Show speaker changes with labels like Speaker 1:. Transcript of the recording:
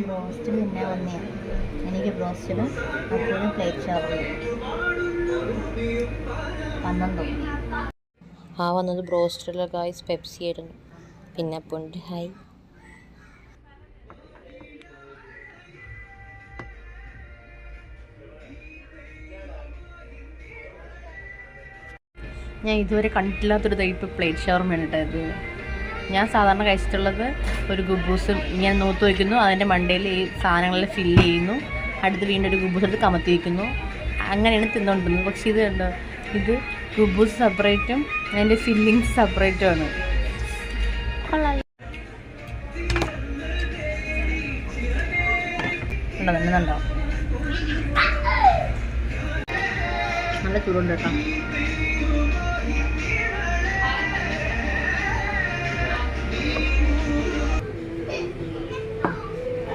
Speaker 1: Broast പിന്നെ വന്നേ എനിക്ക് ബ്രോസ്റ്റിലും അപ്പോഴും പ്ലേറ്റ് ഷവർമ 12.
Speaker 2: ആ വന്നത് ബ്രോസ്റ്റിലുള്ള ഗായ്സ് പെപ്സി ആയിരുന്നു. പിന്നെ അപ്പുണ്ട് ഹായ്.
Speaker 1: ഞാൻ ഇതുവരെ കണ്ടിട്ടില്ലാത്തൊരു ടൈപ്പ് പ്ലേറ്റ് ഷവർമയാണ് കേട്ടത്. ഞാൻ സാധാരണ കഴിച്ചിട്ടുള്ളത് ഒരു ഗുബൂസ് ഇങ്ങനെ നോത്ത് വയ്ക്കുന്നു, അതിൻ്റെ മണ്ടയിൽ ഈ സാധനങ്ങളെല്ലാം ഫില്ല് ചെയ്യുന്നു, അടുത്ത് വീണ്ടും ഒരു ഗുബൂസ് എടുത്ത് കമത്തി വയ്ക്കുന്നു, അങ്ങനെയാണ് തിന്നുകൊണ്ടിരുന്നത്. പക്ഷേ ഇത് കണ്ടോ, ഇത് ഗുബൂസ് സെപ്പറേറ്റും അതിൻ്റെ ഫില്ലിങ്സ് സെപ്പറേറ്റും ആണ്. ഉണ്ടോ തന്നെ ഉണ്ടോ, നല്ല ചൂടുണ്ട് കേട്ടോ.